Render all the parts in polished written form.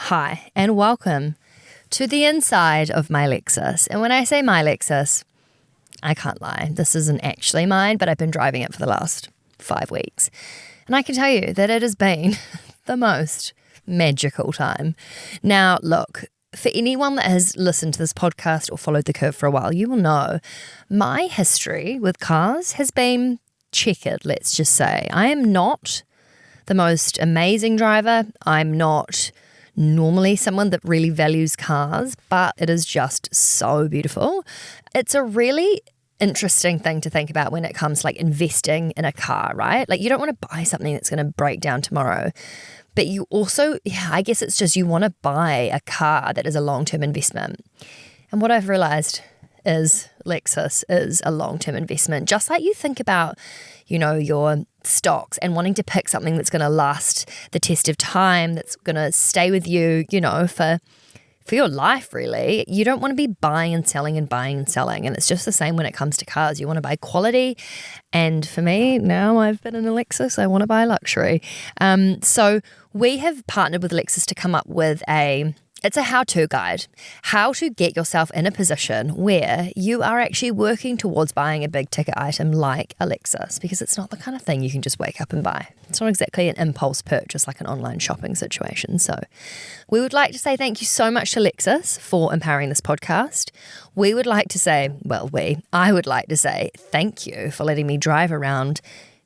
Hi, and welcome to the inside of my Lexus. And when I say my Lexus, I can't lie. This isn't actually mine, but I've been driving it for the last 5 weeks. And I can tell you that it has been the most magical time. Now, look, for anyone that has listened to this podcast or followed the curve for a while, you will know my history with cars has been checkered, let's just say. I am not the most amazing driver. I'm not normally someone that really values cars, but it is just so beautiful. It's a really interesting thing to think about when it comes to like investing in a car, right? Like you don't want to buy something that's going to break down tomorrow, but you also, I guess it's just you want to buy a car that is a long-term investment. And what I've realized is Lexus is a long-term investment. Just like you think about, your stocks and wanting to pick something that's going to last the test of time, that's going to stay with you, for your life, really. You don't want to be buying and selling and buying and selling. And it's just the same when it comes to cars. You want to buy quality. And for me, now I've been in a Lexus, I want to buy luxury. So we have partnered with Lexus to come up with it's a how-to guide, how to get yourself in a position where you are actually working towards buying a big ticket item like a Lexus, because it's not the kind of thing you can just wake up and buy. It's not exactly an impulse purchase like an online shopping situation. So we would like to say thank you so much to Lexus for empowering this podcast. I would like to say thank you for letting me drive around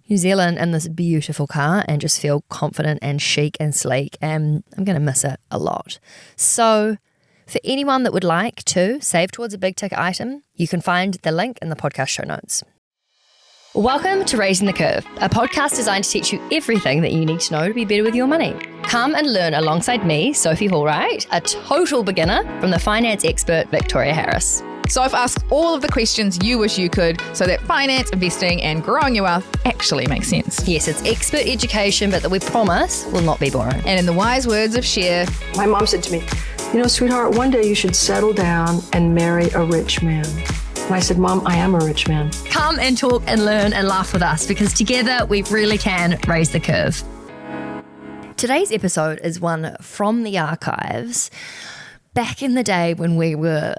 New Zealand in this beautiful car and just feel confident and chic and sleek, and I'm going to miss it a lot. So for anyone that would like to save towards a big ticket item, you can find the link in the podcast show notes. Welcome to Raising the Curve, a podcast designed to teach you everything that you need to know to be better with your money. Come and learn alongside me, Sophie Hallwright, a total beginner, from the finance expert Victoria Harris. So I've asked all of the questions you wish you could so that finance, investing and growing your wealth actually makes sense. Yes, it's expert education, but that we promise will not be boring. And in the wise words of Cher, my mom said to me, sweetheart, one day you should settle down and marry a rich man. And I said, Mom, I am a rich man. Come and talk and learn and laugh with us, because together we really can raise the curve. Today's episode is one from the archives. Back in the day when we were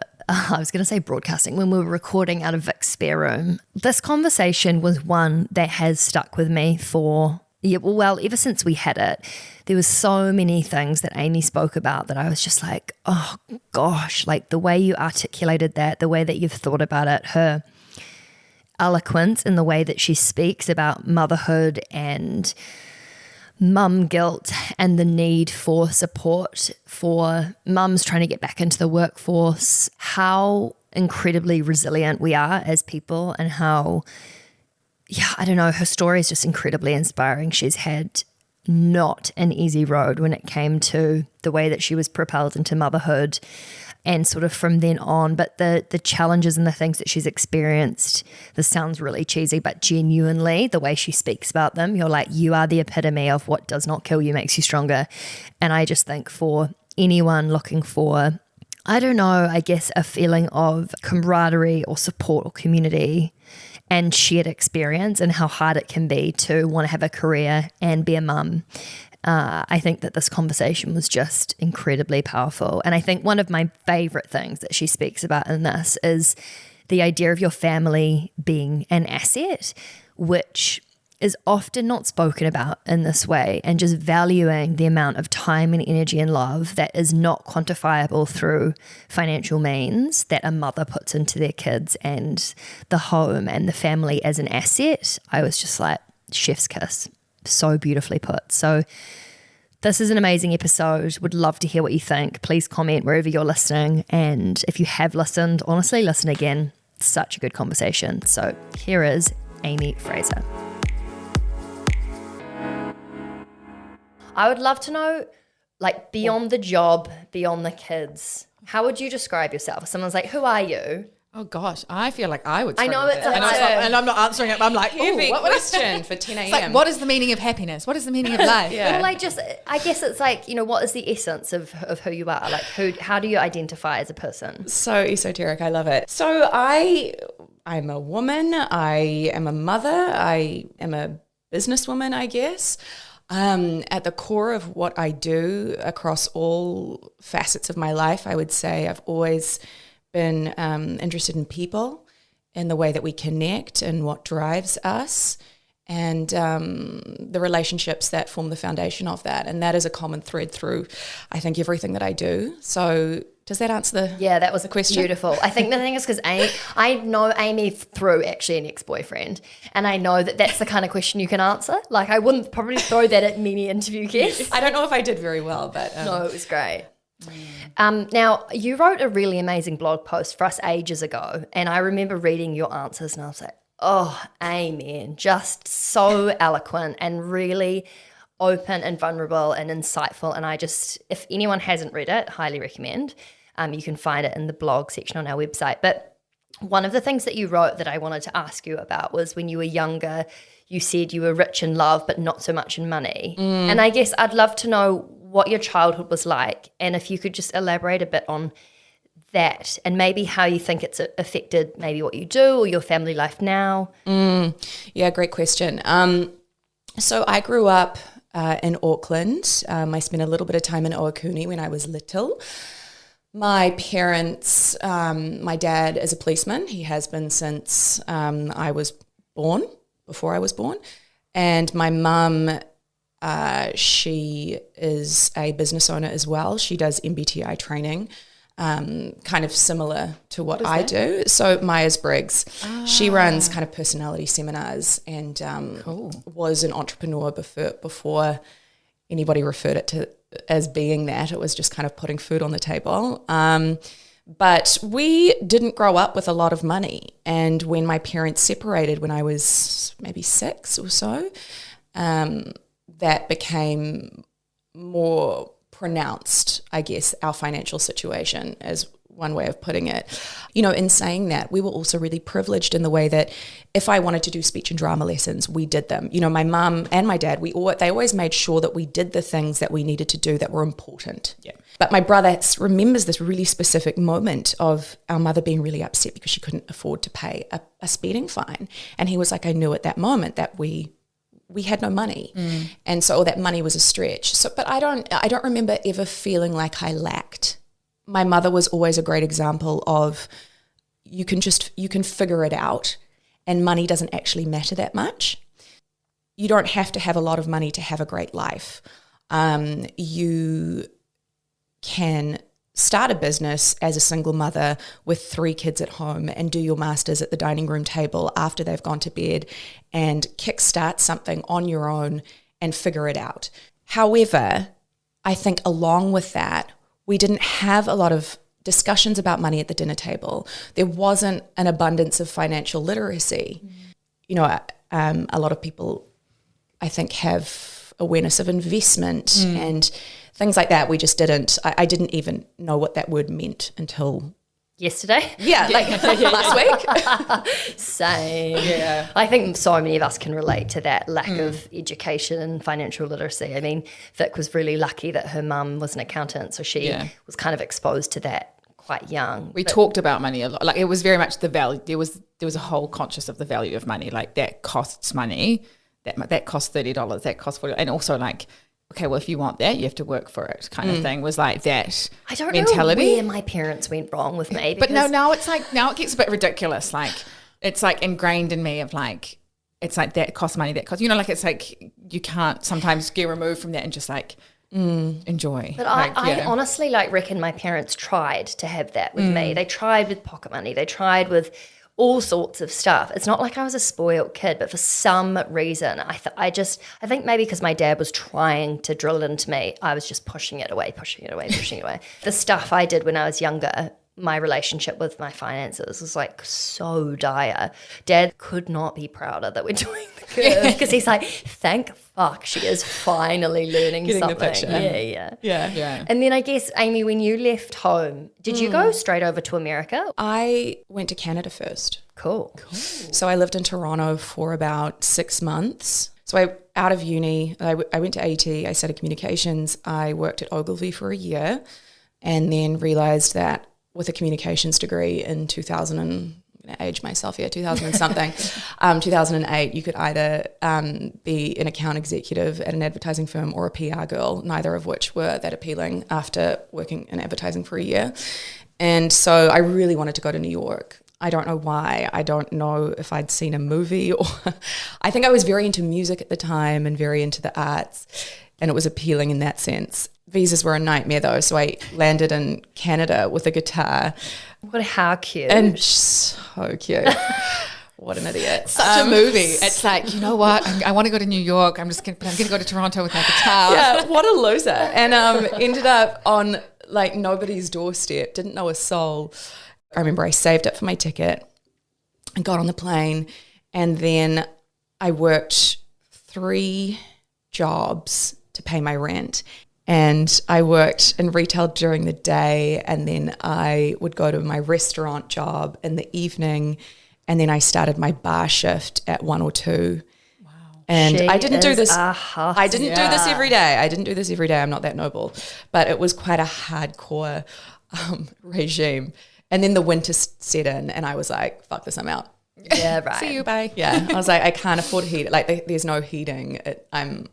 broadcasting, when we were recording out of Vic's spare room. This conversation was one that has stuck with me ever since we had it. There was so many things that Amy spoke about that I was just like, oh gosh, like the way you articulated that, the way that you've thought about it, her eloquence in the way that she speaks about motherhood and mum guilt and the need for support for mums trying to get back into the workforce, how incredibly resilient we are as people, and how, her story is just incredibly inspiring. She's had not an easy road when it came to the way that she was propelled into motherhood and sort of from then on, but the challenges and the things that she's experienced, this sounds really cheesy, but genuinely the way she speaks about them, you're like, you are the epitome of what does not kill you makes you stronger. And I just think for anyone looking for, a feeling of camaraderie or support or community and shared experience and how hard it can be to want to have a career and be a mum, I think that this conversation was just incredibly powerful. And I think one of my favorite things that she speaks about in this is the idea of your family being an asset, which is often not spoken about in this way, and just valuing the amount of time and energy and love that is not quantifiable through financial means that a mother puts into their kids and the home and the family as an asset. I was just like, chef's kiss. So beautifully put. So this is an amazing episode. Would love to hear what you think. Please comment wherever you're listening. And if you have listened, honestly, listen again. It's such a good conversation. So here is Amy Fraser. I would love to know, like, beyond the job, beyond the kids, how would you describe yourself? If someone's like, who are you? Oh gosh, I feel like I would. I know it's and I'm not answering it. I'm like, heavy what question for 10 a.m. It's like, what is the meaning of happiness? What is the meaning of life? Well, like, just, I guess it's like, what is the essence of who you are? Like, how do you identify as a person? So esoteric, I love it. So I'm a woman. I am a mother. I am a businesswoman, I guess. At the core of what I do across all facets of my life, I would say I've always been interested in people, in the way that we connect and what drives us, and the relationships that form the foundation of that. And that is a common thread through, I think, everything that I do. So does that answer the that was the question? Beautiful. I think the thing is because I know Amy through actually an ex-boyfriend, and I know that that's the kind of question you can answer. Like I wouldn't probably throw that at many interview guests. I don't know if I did very well, but No, it was great. Now, you wrote a really amazing blog post for us ages ago, and I remember reading your answers, and I was like, oh, amen. Just so eloquent and really open and vulnerable and insightful. And I just, if anyone hasn't read it, highly recommend. You can find it in the blog section on our website. But one of the things that you wrote that I wanted to ask you about was when you were younger, you said you were rich in love, but not so much in money. And I guess I'd love to know what your childhood was like, and if you could just elaborate a bit on that and maybe how you think it's affected maybe what you do or your family life now. Yeah, great question. So I grew up in Auckland. I spent a little bit of time in Oakuni when I was little. My parents, my dad is a policeman. He has been since I was born, before I was born. And my mum, she is a business owner as well. She does MBTI training, kind of similar to what I do. So Myers-Briggs, she runs kind of personality seminars and was an entrepreneur before anybody referred it to as being that. It was just kind of putting food on the table. But we didn't grow up with a lot of money. And when my parents separated when I was maybe 6 or so, that became more pronounced, I guess, our financial situation as one way of putting it. You know, in saying that, we were also really privileged in the way that if I wanted to do speech and drama lessons, we did them. You know, my mum and my dad, they always made sure that we did the things that we needed to do that were important. Yeah. But my brother remembers this really specific moment of our mother being really upset because she couldn't afford to pay a speeding fine. And he was like, I knew at that moment that we had no money. And so that money was a stretch. So, but I don't remember ever feeling like I lacked. My mother was always a great example of you can figure it out and money doesn't actually matter that much. You don't have to have a lot of money to have a great life. You can start a business as a single mother with 3 kids at home and do your masters at the dining room table after they've gone to bed and kickstart something on your own and figure it out. However, I think along with that, we didn't have a lot of discussions about money at the dinner table. There wasn't an abundance of financial literacy. You know, a lot of people, I think, have awareness of investment and things like that. We just didn't. I didn't even know what that word meant until yesterday. Yeah, like last week. Same. Yeah. I think so many of us can relate to that lack of education and financial literacy. I mean, Vic was really lucky that her mum was an accountant, so she was kind of exposed to that quite young. We talked about money a lot. Like it was very much the value. There was a whole conscious of the value of money. Like that costs money. That costs $30. That costs $40. And also like, okay, well, if you want that, you have to work for it kind of thing was like that I don't mentality. know where my parents went wrong with me. But now it's like, now it gets a bit ridiculous. Like it's like ingrained in me of like, it's like that costs money, that costs, you know, like it's like you can't sometimes get removed from that and just like enjoy. But like, I honestly like reckon my parents tried to have that with me. They tried with pocket money. They tried with all sorts of stuff. It's not like I was a spoiled kid, but for some reason, I think maybe because my dad was trying to drill it into me, I was just pushing it away. The stuff I did when I was younger, my relationship with my finances was like so dire. Dad could not be prouder that we're doing the curve because he's like, thank fuck she is finally learning Getting something. the picture. Yeah. And then I guess, Amy, when you left home, did you go straight over to America? I went to Canada first. Cool. So I lived in Toronto for about 6 months. So out of uni, I went to AT, I studied communications. I worked at Ogilvy for a year and then realised that with a communications degree in 2000 and going to age myself here, 2000 and something, 2008, you could either be an account executive at an advertising firm or a PR girl, neither of which were that appealing after working in advertising for a year. And so I really wanted to go to New York. I don't know why. I don't know if I'd seen a movie or I think I was very into music at the time and very into the arts, and it was appealing in that sense. Visas were a nightmare though, so I landed in Canada with a guitar. How cute. And so cute. What an idiot. Such a movie. It's like, you know what? I want to go to New York. I'm going to go to Toronto with my guitar. Yeah, what a loser. And ended up on like nobody's doorstep, didn't know a soul. I remember I saved up for my ticket and got on the plane, and then I worked 3 jobs to pay my rent. And I worked in retail during the day, and then I would go to my restaurant job in the evening, and then I started my bar shift at 1 or 2. Wow. And I didn't do this. I didn't do this every day. I'm not that noble, but it was quite a hardcore regime. And then the winter set in, and I was like, "Fuck this, I'm out." Yeah, right. See you, bye. Yeah, I was like, I can't afford heat. Like, there's no heating. I'm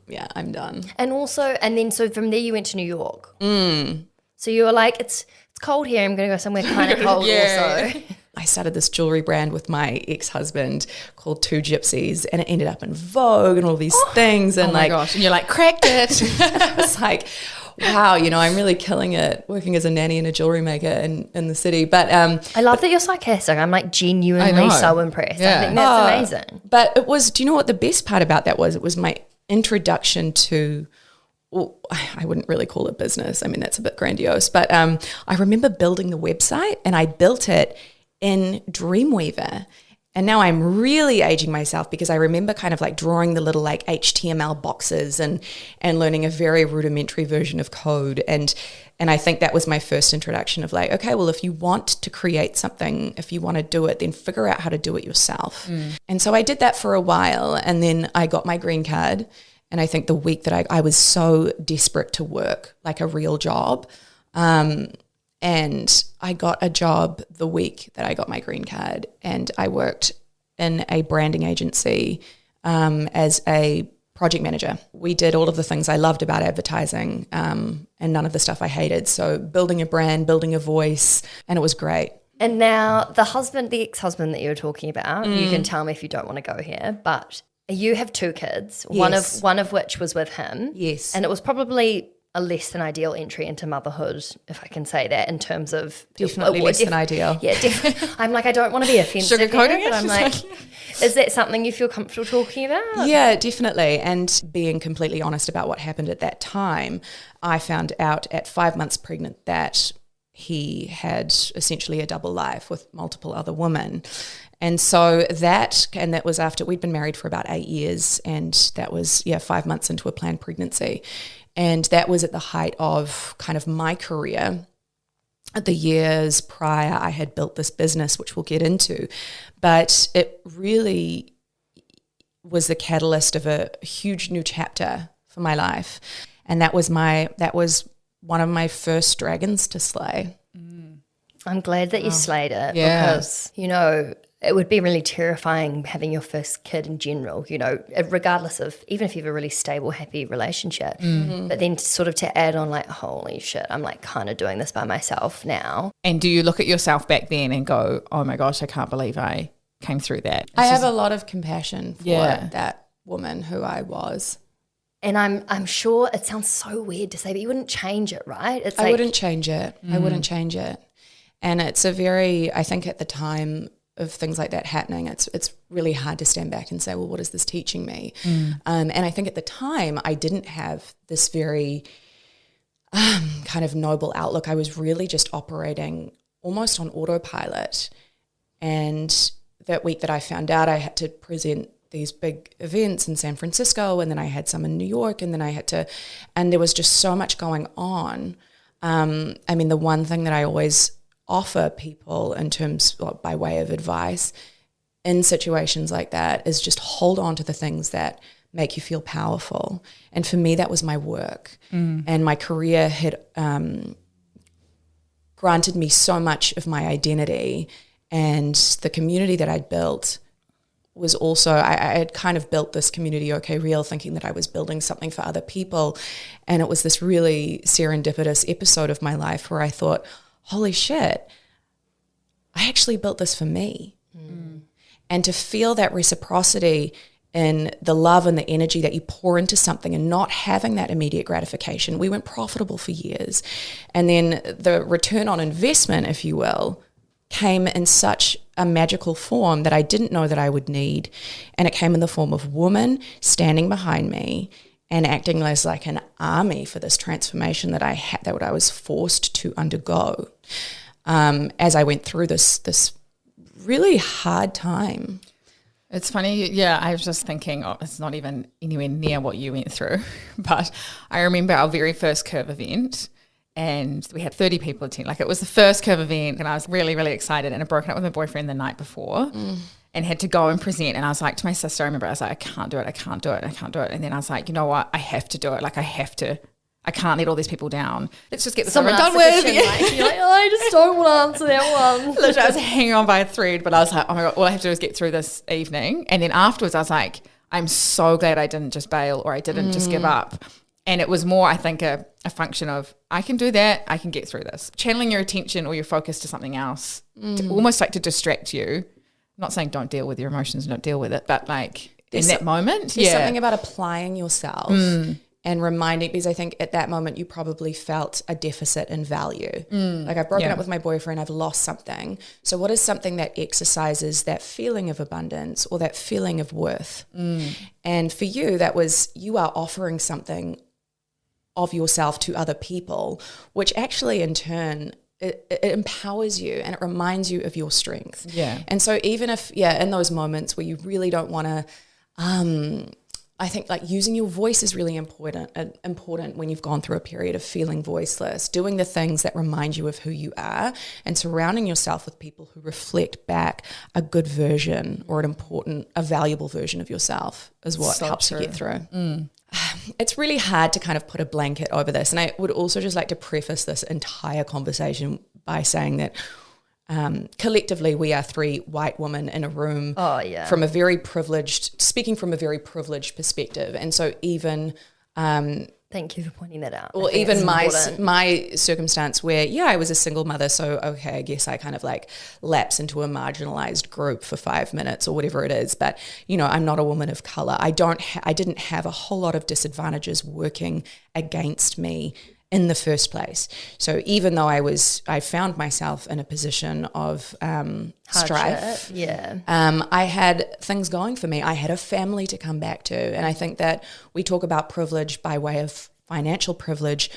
done. And so from there you went to New York. So you were like, it's cold here. I'm going to go somewhere kind of cold also. I started this jewelry brand with my ex-husband called Two Gypsies, and it ended up in Vogue and all these things. And oh my gosh, and you're like, cracked it. It's like, wow, I'm really killing it working as a nanny and a jewelry maker in the city. But I love that you're sarcastic. I'm like genuinely so impressed. Yeah. I think that's amazing. But it was, do you know what the best part about that was? It was my introduction to, well, I wouldn't really call it business. I mean, that's a bit grandiose. But I remember building the website, and I built it in Dreamweaver. And now I'm really aging myself because I remember kind of like drawing the little like HTML boxes and learning a very rudimentary version of code. And I think that was my first introduction of like, okay, well, if you want to create something, if you want to do it, then figure out how to do it yourself. And so I did that for a while, and then I got my green card. And I think the week that I was so desperate to work like a real job, and I got a job the week that I got my green card, and I worked in a branding agency as a project manager. We did all of the things I loved about advertising and none of the stuff I hated. So building a brand, building a voice, and it was great. And now the ex-husband that you were talking about, you can tell me if you don't want to go here, but you have 2 kids, Yes. one of which was with him. Yes. And it was probably a less than ideal entry into motherhood, if I can say that, in terms of Definitely less than ideal. Yeah, I'm like, I don't want to be offensive, Sugarcoating here, but I'm like, is that something you feel comfortable talking about? Yeah, definitely. And being completely honest about what happened at that time, I found out at 5 months pregnant that he had essentially a double life with multiple other women. And so that was after we'd been married for about 8 years, and that was 5 months into a planned pregnancy. And that was at the height of kind of my career. The years prior, I had built this business, which we'll get into, but it really was the catalyst of a huge new chapter for my life. And that was one of my first dragons to slay. I'm glad that you slayed it because, it would be really terrifying having your first kid in general, regardless of, even if you have a really stable, happy relationship. But then sort of to add on like, holy shit, I'm like kind of doing this by myself now. And do you look at yourself back then and go, oh my gosh, I can't believe I came through that? I have a lot of compassion for that woman who I was. And I'm sure it sounds so weird to say, but you wouldn't change it, right? I wouldn't change it. I wouldn't change it. And it's I think at the time of things like that happening, it's really hard to stand back and say, well, what is this teaching me? And I think at the time I didn't have this very kind of noble outlook. I was really just operating almost on autopilot. And that week that I found out, I had to present these big events in San Francisco, and then I had some in New York, and then and there was just so much going on. I mean, the one thing that I always offer people in terms, by way of advice in situations like that, is just hold on to the things that make you feel powerful. And for me, that was my work. And my career had granted me so much of my identity, And the community that I'd built was also, I had kind of built this community, OK Real, thinking that I was building something for other people. And it was this really serendipitous episode of my life where I thought, holy shit, I actually built this for me. And to feel that reciprocity in the love and the energy that you pour into something and not having that immediate gratification. We weren't profitable for years. And then the return on investment, if you will, came in such a magical form that I didn't know that I would need. And it came in the form of women standing behind me and acting as like an army for this transformation that I had, that I was forced to undergo as I went through this really hard time. It's funny, yeah, I was just thinking, it's not even anywhere near what you went through, but I remember our very first Curve event and we had 30 people attend. Like it was the first Curve event and I was really, really excited, and I'd broken up with my boyfriend the night before and had to go and present, and I was like to my sister, I remember I was like, I can't do it. And then I was like, you know what, I have to do it. Like I can't let all these people down. Let's just get this over and done with. You're like, oh, I just don't want to answer that one. Literally, I was hanging on by a thread, but I was like, oh my God, all I have to do is get through this evening. And then afterwards, I was like, I'm so glad I didn't just bail or I didn't just give up. And it was more, I think, a function of, I can do that, I can get through this. Channeling your attention or your focus to something else, to almost like to distract you. I'm not saying don't deal with your emotions, don't deal with it, but like in that moment. There's something about applying yourself. And reminding, because I think at that moment you probably felt a deficit in value. Like I've broken up with my boyfriend, I've lost something. So what is something that exercises that feeling of abundance or that feeling of worth? And for you, that was, you are offering something of yourself to other people, which actually in turn, it empowers you and it reminds you of your strength. Yeah. And so even if, in those moments where you really don't want to, I think like using your voice is really important when you've gone through a period of feeling voiceless, doing the things that remind you of who you are and surrounding yourself with people who reflect back a good version or a valuable version of yourself is what helps you get through. It's really hard to kind of put a blanket over this. And I would also just like to preface this entire conversation by saying that collectively, we are three white women in a room from a very privileged, speaking from a very privileged perspective. And so even thank you for pointing that out. Or even my circumstance where, I was a single mother. So, okay, I guess I kind of like lapse into a marginalized group for 5 minutes or whatever it is. But, I'm not a woman of color. I didn't have a whole lot of disadvantages working against me in the first place. So even though I found myself in a position of strife, I had things going for me. I had a family to come back to. And I think that we talk about privilege by way of financial privilege.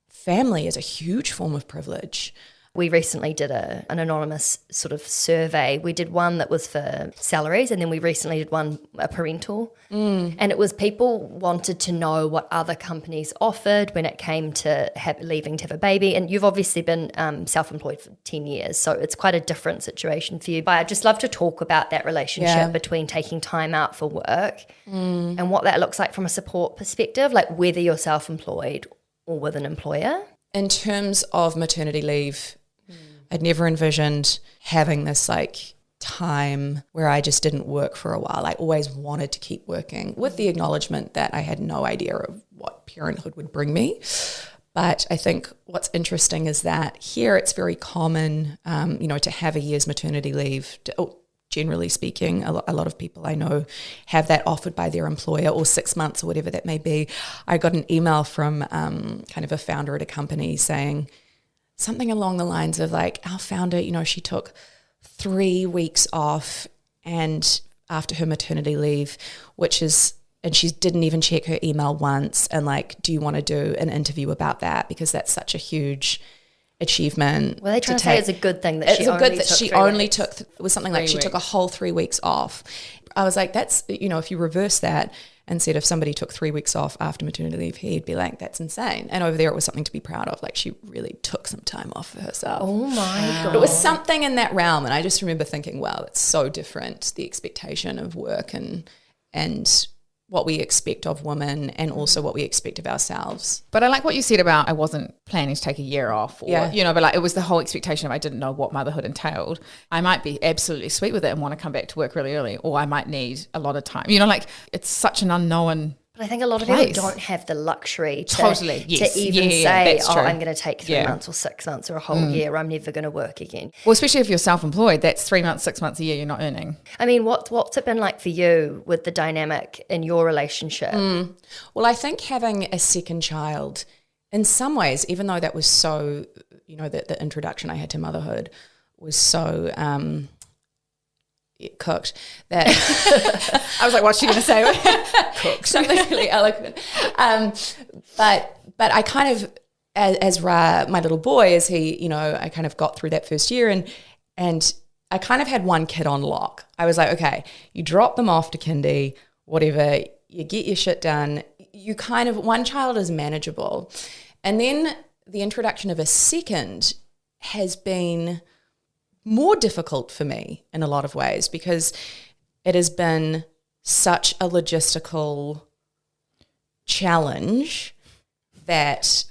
Family is a huge form of privilege. We recently did an anonymous sort of survey. We did one that was for salaries, and then we recently did one, a parental. And it was people wanted to know what other companies offered when it came to leaving to have a baby. And you've obviously been self-employed for 10 years, so it's quite a different situation for you. But I'd just love to talk about that relationship between taking time out for work and what that looks like from a support perspective, like whether you're self-employed or with an employer. In terms of maternity leave, I'd never envisioned having this like time where I just didn't work for a while. I always wanted to keep working with the acknowledgement that I had no idea of what parenthood would bring me. But I think what's interesting is that here it's very common, to have a year's maternity leave. Generally speaking, a lot of people I know have that offered by their employer, or 6 months or whatever that may be. I got an email from kind of a founder at a company saying something along the lines of like, our founder, she took 3 weeks off and after her maternity leave, and she didn't even check her email once, and like, do you want to do an interview about that? Because that's such a huge achievement. Well, they try to say it's a good thing that she only took it was something like she took a whole 3 weeks off. I was like, that's, if you reverse that and said if somebody took 3 weeks off after maternity leave, he'd be like, that's insane. And over there it was something to be proud of. Like, she really took some time off for herself. Oh my God. It was something in that realm. And I just remember thinking, wow, it's so different, the expectation of work and what we expect of women and also what we expect of ourselves. But I like what you said about I wasn't planning to take a year off or, but like it was the whole expectation of I didn't know what motherhood entailed. I might be absolutely sweet with it and want to come back to work really early, or I might need a lot of time. Like it's such an unknown. But I think a lot of people don't have the luxury to even say, I'm going to take 3 months or 6 months or a whole year. I'm never going to work again. Well, especially if you're self-employed, that's 3 months, 6 months a year you're not earning. I mean, what's it been like for you with the dynamic in your relationship? Well, I think having a second child, in some ways, even though that was so, the introduction I had to motherhood was so cooked that I was like, what's she going to say? Cooked. Something really eloquent. But I kind of, as Ra, my little boy, as he, I kind of got through that first year and I kind of had one kid on lock. I was like, okay, you drop them off to kindy, whatever, you get your shit done. You kind of, one child is manageable. And then the introduction of a second has been more difficult for me in a lot of ways because it has been such a logistical challenge that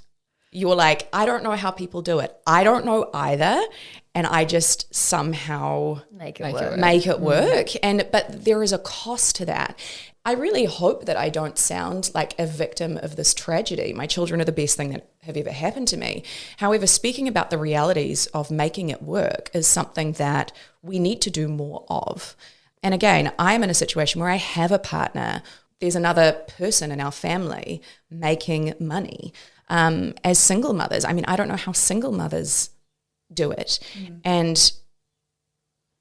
you're like, I don't know how people do it. I don't know either. And I just somehow make it work. But there is a cost to that. I really hope that I don't sound like a victim of this tragedy. My children are the best thing that have ever happened to me. However, speaking about the realities of making it work is something that we need to do more of. And again, I'm in a situation where I have a partner. There's another person in our family making money. As single mothers, I mean, I don't know how single mothers do it. And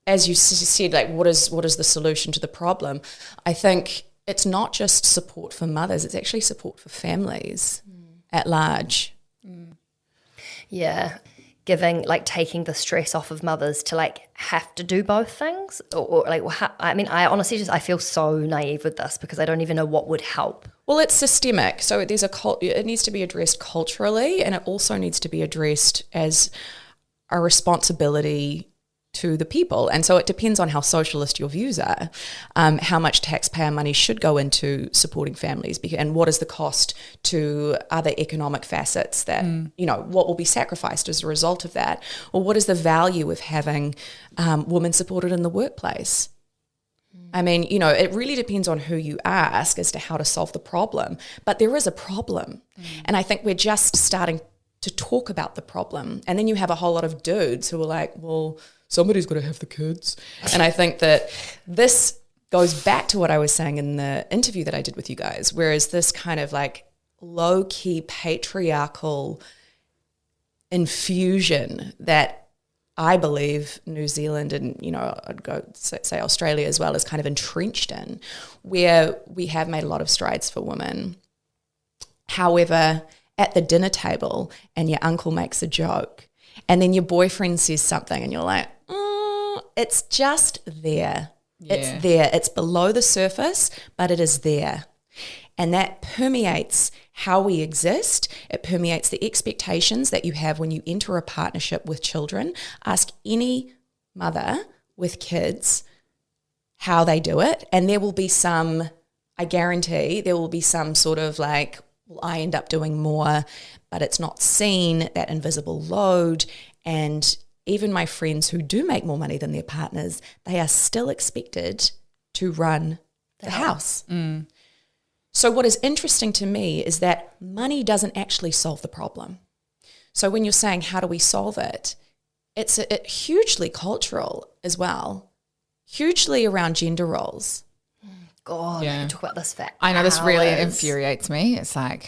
as you said, like, what is the solution to the problem? I think it's not just support for mothers, it's actually support for families at large. Yeah. Taking the stress off of mothers to like have to do both things or like, I honestly I feel so naive with this because I don't even know what would help. Well, it's systemic. So it needs to be addressed culturally and it also needs to be addressed as a responsibility to the people. And so it depends on how socialist your views are, how much taxpayer money should go into supporting families and what is the cost to other economic facets that, what will be sacrificed as a result of that, or what is the value of having women supported in the workplace. I mean, it really depends on who you ask as to how to solve the problem, but there is a problem. And I think we're just starting to talk about the problem. And then you have a whole lot of dudes who are like, well, somebody's got to have the kids. And I think that this goes back to what I was saying in the interview that I did with you guys, whereas this kind of like low-key patriarchal infusion that I believe New Zealand and, I'd go say Australia as well is kind of entrenched in, where we have made a lot of strides for women. However, at the dinner table and your uncle makes a joke and then your boyfriend says something and you're like, it's just there. Yeah. It's there. It's below the surface, but it is there. And that permeates how we exist. It permeates the expectations that you have when you enter a partnership with children. Ask any mother with kids how they do it. And there will be I guarantee there will be some sort of like, well, I end up doing more, but it's not seen, that invisible load. And even my friends who do make more money than their partners, they are still expected to run the house. So what is interesting to me is that money doesn't actually solve the problem. So when you're saying, how do we solve it? It's hugely cultural as well, hugely around gender roles. God, I can talk about this for I know hours. This really infuriates me. It's like,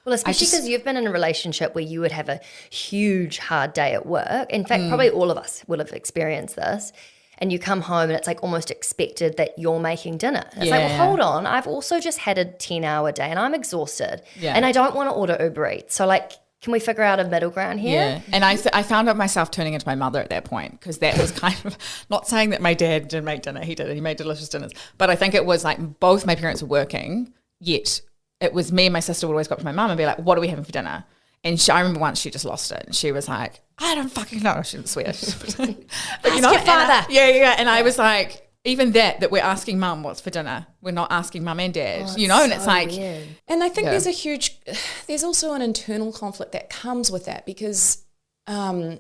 well, especially because you've been in a relationship where you would have a huge hard day at work. In fact, probably all of us will have experienced this. And you come home and it's like almost expected that you're making dinner. It's like, well, hold on. I've also just had a 10-hour day and I'm exhausted. Yeah. And I don't want to order Uber Eats. So like, can we figure out a middle ground here? Yeah. And I found out myself turning into my mother at that point because that was kind of not saying that my dad didn't make dinner. He did. He made delicious dinners. But I think it was like both my parents were working, yet it was me and my sister would always go up to my mum and be like, what are we having for dinner? And I remember once she just lost it. And she was like, I don't fucking know. She didn't swear. But your father. And I was like, even that we're asking mum what's for dinner. We're not asking mum and dad, and it's like, weird. And I think there's also an internal conflict that comes with that because I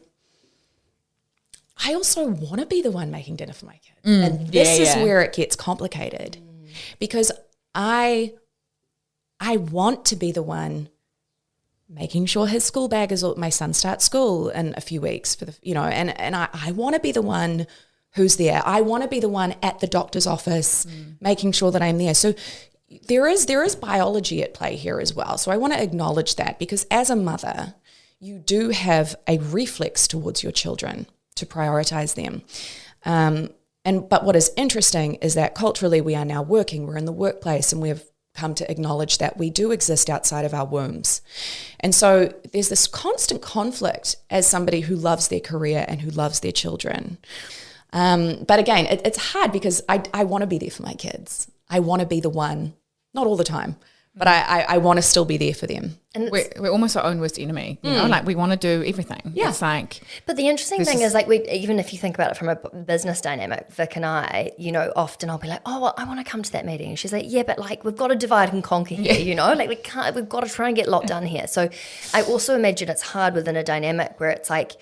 also want to be the one making dinner for my kid. And this is where it gets complicated because I want to be the one making sure his school bag is all, my son starts school in a few weeks for the, and I want to be the one who's there. I want to be the one at the doctor's office making sure that I'm there. So there is biology at play here as well. So I want to acknowledge that because as a mother, you do have a reflex towards your children to prioritize them. But what is interesting is that culturally we are now working, we're in the workplace, and we've come to acknowledge that we do exist outside of our wombs. And so there's this constant conflict as somebody who loves their career and who loves their children. But again, it's hard because I want to be there for my kids. I want to be the one, not all the time, but I want to still be there for them. And we're almost our own worst enemy, like we want to do everything. Yeah. It's like, but the interesting thing is like even if you think about it from a business dynamic, Vic and I, often I'll be like, oh, well, I want to come to that meeting. And she's like, yeah, but like we've got to divide and conquer here, like we've got to try and get a lot done here. So I also imagine it's hard within a dynamic where it's like,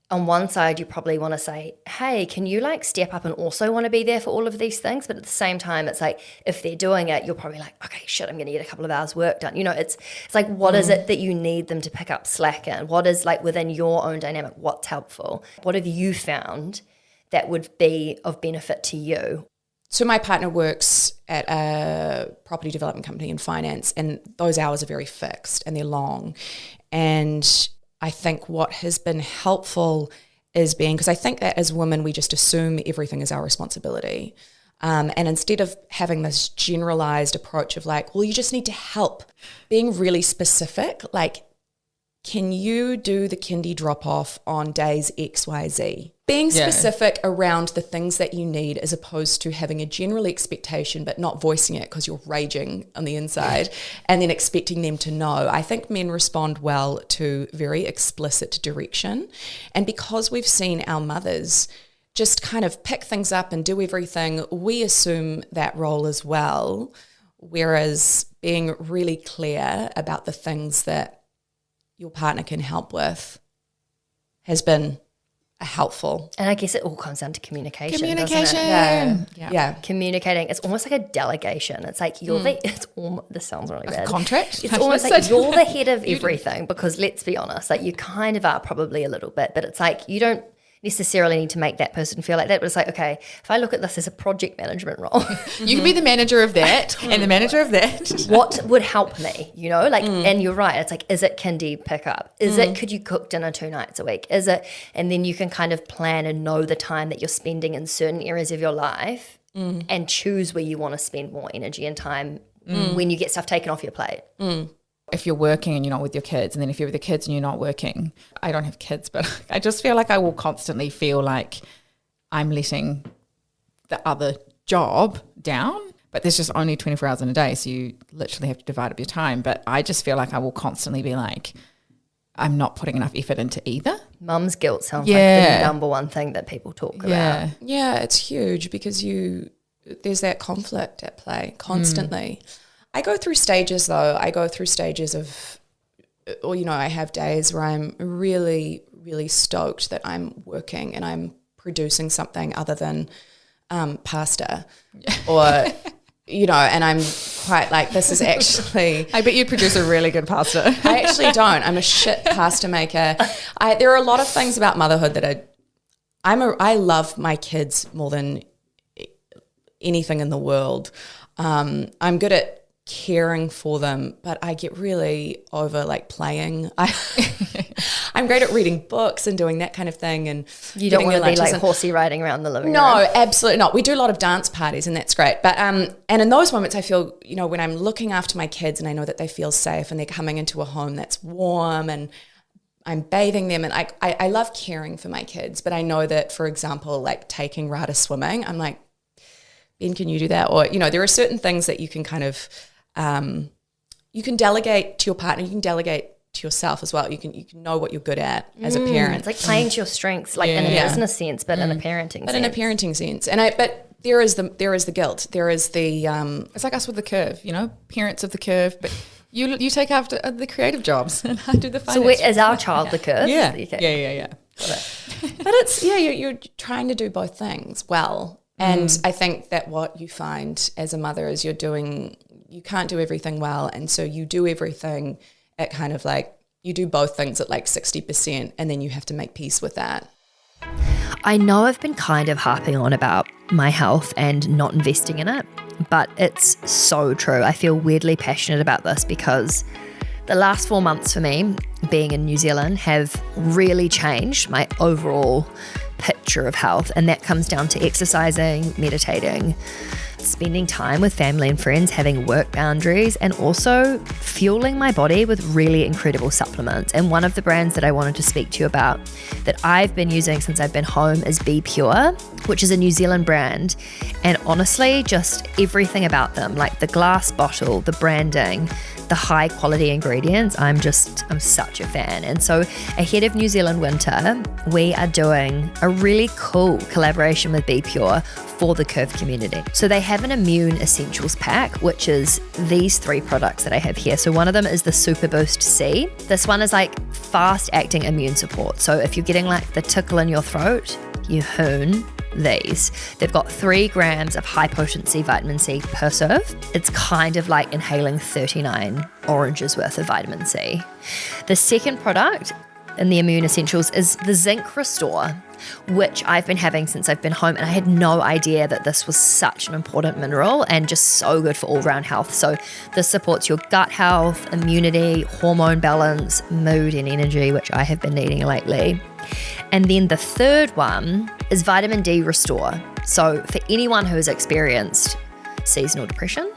on one side, you probably want to say, hey, can you like step up and also want to be there for all of these things? But at the same time, it's like, if they're doing it, you're probably like, okay, shit, I'm going to get a couple of hours work done. It's like, what is it that you need them to pick up slack in? What is like within your own dynamic? What's helpful? What have you found that would be of benefit to you? So my partner works at a property development company in finance, and those hours are very fixed and they're long. And I think what has been helpful is because I think that as women, we just assume everything is our responsibility. And instead of having this generalized approach of like, well, you just need to help, being really specific, like, can you do the kindy drop off on days X, Y, Z? Being specific around the things that you need as opposed to having a general expectation but not voicing it because you're raging on the inside and then expecting them to know. I think men respond well to very explicit direction. And because we've seen our mothers just kind of pick things up and do everything, we assume that role as well. Whereas being really clear about the things that your partner can help with has been helpful. And I guess it all comes down to communication. communication. Yeah. Communicating. It's almost like a delegation. It's like you're this sounds really bad. Contract? It's almost like you're the head of everything because let's be honest, like you kind of are probably a little bit, but it's like you don't necessarily need to make that person feel like that. But it's like, okay, if I look at this as a project management role. You can be the manager of that and the manager of that. What would help me, and you're right. It's like, is it kindy pickup? Is it, could you cook dinner 2 nights a week? Is it, and then you can kind of plan and know the time that you're spending in certain areas of your life and choose where you want to spend more energy and time when you get stuff taken off your plate. If you're working and you're not with your kids, and then if you're with the kids and you're not working, I don't have kids, but I just feel like I will constantly feel like I'm letting the other job down, but there's just only 24 hours in a day, so you literally have to divide up your time. But I just feel like I will constantly be like, I'm not putting enough effort into either. Mum's guilt sounds like the number one thing that people talk about. Yeah, it's huge because there's that conflict at play constantly. I go through stages though. I go through stages of, I have days where I'm really, really stoked that I'm working and I'm producing something other than pasta or, and I'm quite like, this is actually. I bet you produce a really good pasta. I actually don't. I'm a shit pasta maker. There are a lot of things about motherhood that I love my kids more than anything in the world. I'm good at caring for them, but I get really over like playing. I'm great at reading books and doing that kind of thing. And you don't want to be like horsey riding around the living room. No, absolutely not. We do a lot of dance parties and that's great. But and in those moments I feel, when I'm looking after my kids and I know that they feel safe and they're coming into a home that's warm and I'm bathing them and I love caring for my kids. But I know that, for example, like taking Rada swimming, I'm like, Ben, can you do that? Or, there are certain things that you can kind of you can delegate to your partner, you can delegate to yourself as well. You can know what you're good at as a parent. It's like playing to your strengths, like in a business sense, but in a parenting sense. But in a parenting sense. there is the guilt. There is the It's like us with the curve, parents of the curve, but you take after the creative jobs and I do the finance. So is our child the curve? Yeah. Okay. Yeah. Got it. but it's you're trying to do both things well. And I think that what you find as a mother is you can't do everything well, and so you do everything at kind of like you do both things at like 60%, and then you have to make peace with that. I know I've been kind of harping on about my health and not investing in it, but it's so true. I feel weirdly passionate about this because the last 4 months for me being in New Zealand have really changed my overall picture of health, and that comes down to exercising, meditating, spending time with family and friends, having work boundaries, and also fueling my body with really incredible supplements. And one of the brands that I wanted to speak to you about that I've been using since I've been home is BePure, which is a New Zealand brand. And honestly, just everything about them, like the glass bottle, the branding, the high quality ingredients, I'm such a fan. And so ahead of New Zealand winter, we are doing a really cool collaboration with BePure for the Curve community. So they have an immune essentials pack, which is these 3 products that I have here. So one of them is the Super Boost C. This one is like fast acting immune support. So if you're getting like the tickle in your throat, you hoon these. They've got 3 grams of high potency vitamin C per serve. It's kind of like inhaling 39 oranges worth of vitamin C. The second product in the immune essentials is the Zinc Restore, which I've been having since I've been home, and I had no idea that this was such an important mineral and just so good for all-round health. So this supports your gut health, immunity, hormone balance, mood and energy, which I have been needing lately. And then the third one is Vitamin D Restore. So for anyone who has experienced seasonal depression,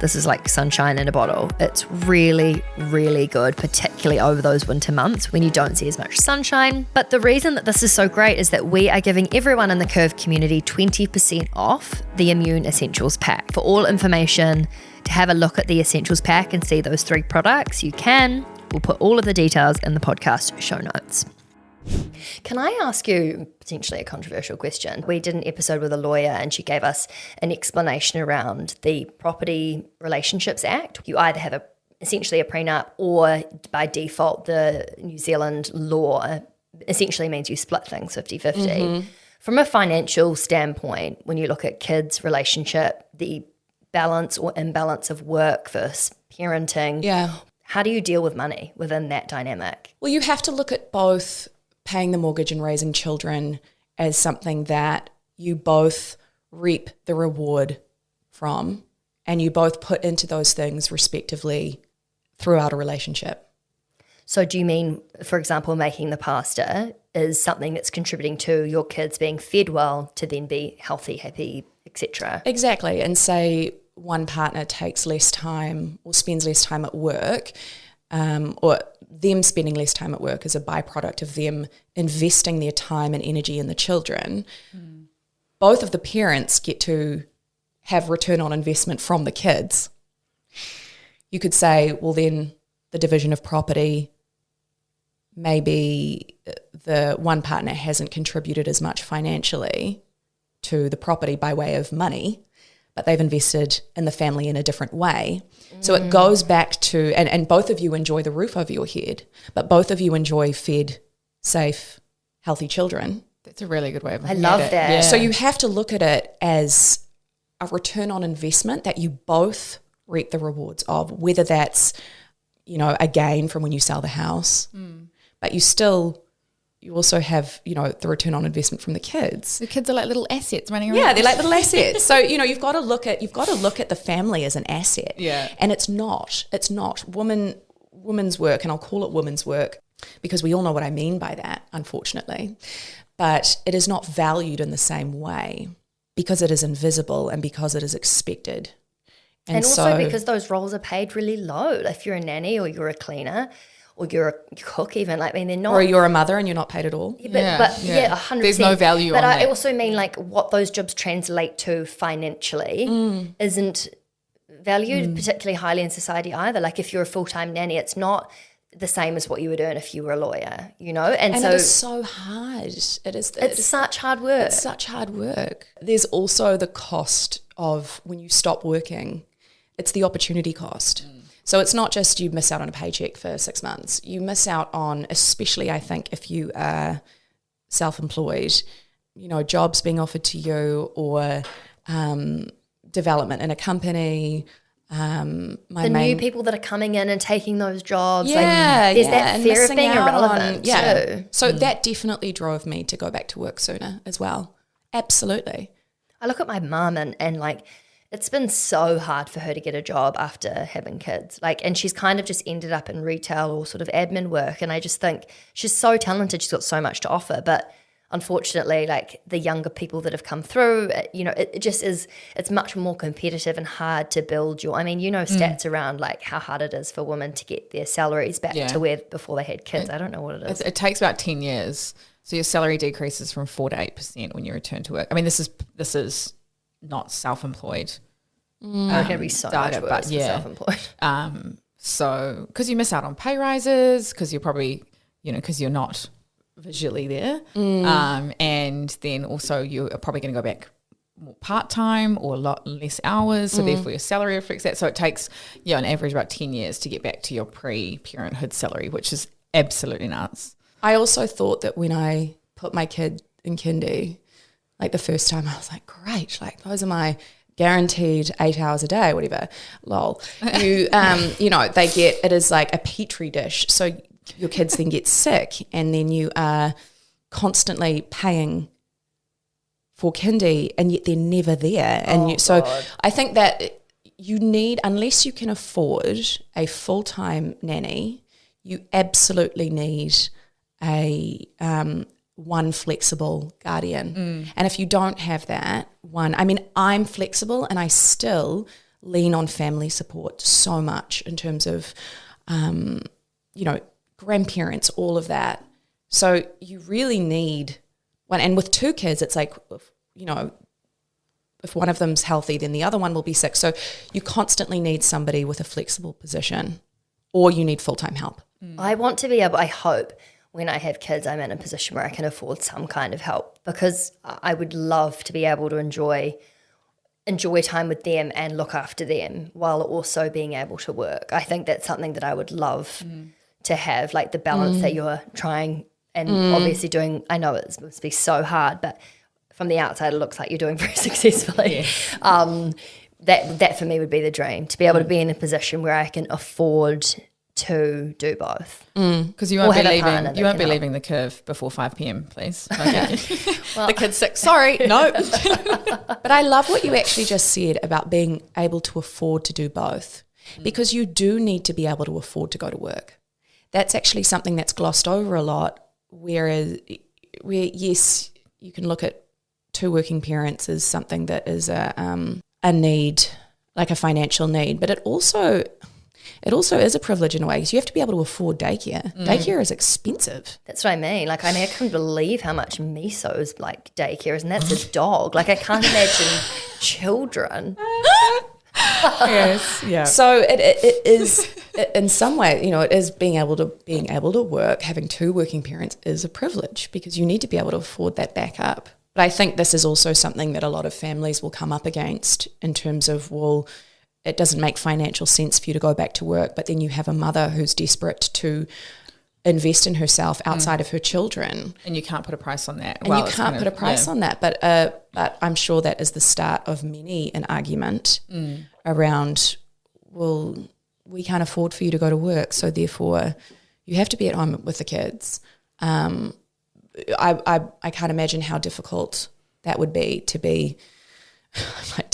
this is like sunshine in a bottle. It's really, really good, particularly over those winter months when you don't see as much sunshine. But the reason that this is so great is that we are giving everyone in the Curve community 20% off the Immune Essentials pack. For all information, to have a look at the Essentials pack and see those 3 products, you can. We'll put all of the details in the podcast show notes. Can I ask you potentially a controversial question? We did an episode with a lawyer and she gave us an explanation around the Property Relationships Act. You either have essentially a prenup, or by default the New Zealand law essentially means you split things 50-50. Mm-hmm. From a financial standpoint, when you look at kids' relationship, the balance or imbalance of work versus parenting, how do you deal with money within that dynamic? Well, you have to look at both paying the mortgage and raising children as something that you both reap the reward from, and you both put into those things respectively throughout a relationship. So do you mean, for example, making the pasta is something that's contributing to your kids being fed well to then be healthy, happy, etc.? Exactly. And say one partner takes less time or spends less time at work, or them spending less time at work is a byproduct of them investing their time and energy in the children. Both of the parents get to have return on investment from the kids. You could say, well, then the division of property, maybe the one partner hasn't contributed as much financially to the property by way of money, but they've invested in the family in a different way. So it goes back to, and both of you enjoy the roof over your head, but both of you enjoy fed, safe, healthy children. That's a really good way of I looking love at it. that. Yeah. So you have to look at it as a return on investment that you both reap the rewards of, whether that's, a gain from when you sell the house, but you also have, the return on investment from the kids. The kids are like little assets running around. Yeah, they're like little assets. So, you've got to look at the family as an asset. Yeah. And it's not women's work, and I'll call it women's work because we all know what I mean by that, unfortunately. But it is not valued in the same way because it is invisible and because it is expected. And also because those roles are paid really low. If you're a nanny or you're a cleaner or you're a cook even, they're not. Or you're a mother and you're not paid at all. Yeah, but 100%. There's no value but on I that. also mean what those jobs translate to financially isn't valued particularly highly in society either. If you're a full-time nanny, it's not the same as what you would earn if you were a lawyer, you know? And so it is so hard. It's such hard work. It's such hard work. There's also the cost of when you stop working, it's the opportunity cost. So it's not just you miss out on a paycheck for 6 months. You miss out on, especially I think if you are self-employed, you know, jobs being offered to you or development in a company. New people that are coming in and taking those jobs. Yeah, there's that and fear of missing being out irrelevant too. So that definitely drove me to go back to work sooner as well. Absolutely. I look at my mum and like, it's been so hard for her to get a job after having kids. Like, and she's kind of just ended up in retail or sort of admin work. And I just think she's so talented. She's got so much to offer. But unfortunately, like the younger people that have come through, you know, it just is, it's much more competitive and hard to build your, I mean, you know, stats around like how hard it is for women to get their salaries back to where before they had kids. I don't know what it is. It takes about 10 years. So your salary decreases from 4 to 8% when you return to work. I mean, this is not self-employed. It's going to be so much worse for self-employed. So because you miss out on pay rises, because you're probably, you know, because you're not visually there. And then also you're probably going to go back more part-time or a lot less hours. So therefore your salary reflects that. So it takes, on average about 10 years to get back to your pre-parenthood salary, which is absolutely nuts. I also thought that when I put my kid in kindy, like the first time I was like, great, like those are my guaranteed 8 hours a day, whatever, lol. You, you know, they get, it is like a petri dish. So your kids then get sick and then you are constantly paying for kindy and yet they're never there. And so I think that you need, unless you can afford a full-time nanny, you absolutely need a one flexible guardian. And if you don't have that one, I mean, I'm flexible and I still lean on family support so much in terms of, you know, grandparents, all of that. So you really need one. And with 2 kids, it's like, you know, if one of them's healthy, then the other one will be sick. So you constantly need somebody with a flexible position or you need full-time help. I want to be able, I hope, when I have kids, I'm in a position where I can afford some kind of help because I would love to be able to enjoy time with them and look after them while also being able to work. I think that's something that I would love to have, like the balance that you're trying and obviously doing. I know it must be so hard, but from the outside it looks like you're doing very successfully. That for me would be the dream, to be able to be in a position where I can afford to do both. Because you won't be leaving the curve before 5 p.m, please. Okay. The kid's sick. Sorry, no. But I love what you actually just said about being able to afford to do both, because you do need to be able to afford to go to work. That's actually something that's glossed over a lot, where yes, you can look at 2 working parents as something that is a need, like a financial need, but it also is a privilege in a way, because you have to be able to afford daycare. Daycare is expensive. That's what I mean. Like, I mean, I couldn't believe how much Miso's like daycare is, and that's a dog. Like, I can't imagine children. Yes, yeah. So it is in some way, you know, it is being able to work. Having 2 working parents is a privilege because you need to be able to afford that backup. But I think this is also something that a lot of families will come up against in terms of, well, it doesn't make financial sense for you to go back to work, but then you have a mother who's desperate to invest in herself outside of her children. And you can't put a price on that. And you can't put a price on that. But I'm sure that is the start of many an argument around, well, we can't afford for you to go to work, so therefore you have to be at home with the kids. I can't imagine how difficult that would be to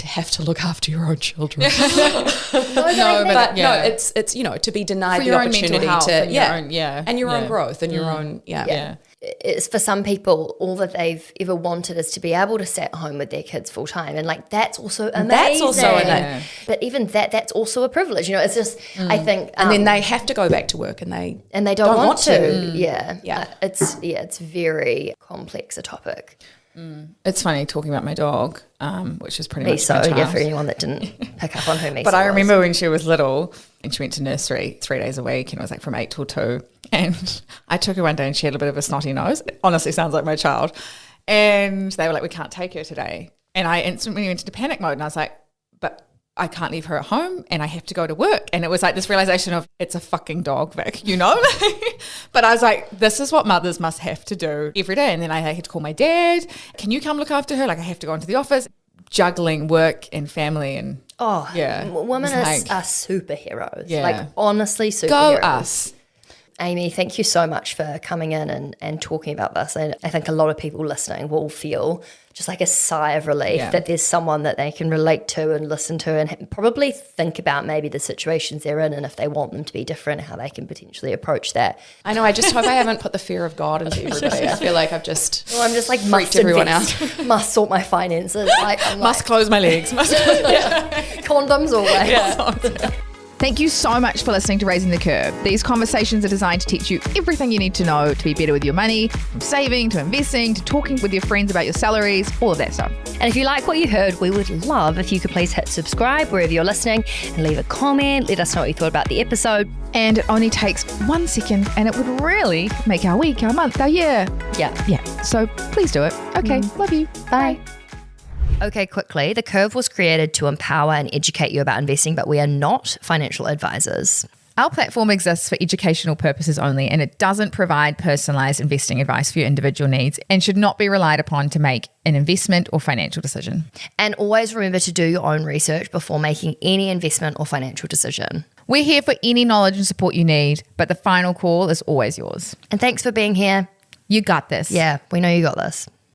have to look after your own children. It's you know, to be denied for the your own opportunity mental health to and your own growth and your own It's for some people, all that they've ever wanted is to be able to sit at home with their kids full time, and like that's also amazing. That's also amazing. But even that's also a privilege. You know, it's just I think, and then they have to go back to work, and they don't want to. It's very complex a topic. It's funny talking about my dog, which is pretty much Miso, my child. for anyone that didn't pick up on who Miso But I remember when she was little, And she went to nursery 3 days a week, and it was like from 8 till 2. And I took her one day and she had a bit of a snotty nose. It honestly sounds like my child. And they were like, we can't take her today. And I instantly went into panic mode, and I was like, but I can't leave her at home and I have to go to work. And it was like this realization of, it's a fucking dog, Vic, you know? But I was like, this is what mothers must have to do every day. And then I had to call my dad. Can you come look after her? Like, I have to go into the office, juggling work and family. And women are superheroes. Yeah. Like, honestly, superheroes. Go us. Amy, thank you so much for coming in and talking about this. And I think a lot of people listening will feel just like a sigh of relief that there's someone that they can relate to and listen to and probably think about maybe the situations they're in and if they want them to be different, how they can potentially approach that. I know, I just hope I haven't put the fear of God into everybody. I feel like I'm just like freaked everyone out. Must sort my finances. Must close my legs. Condoms always. Yeah. Thank you so much for listening to Raising the Curve. These conversations are designed to teach you everything you need to know to be better with your money, from saving to investing to talking with your friends about your salaries, all of that stuff. And if you like what you heard, we would love if you could please hit subscribe wherever you're listening and leave a comment. Let us know what you thought about the episode. And it only takes 1 second and it would really make our week, our month, our year. Yeah. So please do it. Okay. Love you. Bye. Okay, quickly, The Curve was created to empower and educate you about investing, but we are not financial advisors. Our platform exists for educational purposes only, and it doesn't provide personalized investing advice for your individual needs and should not be relied upon to make an investment or financial decision. And always remember to do your own research before making any investment or financial decision. We're here for any knowledge and support you need, but the final call is always yours. And thanks for being here. You got this. Yeah, we know you got this.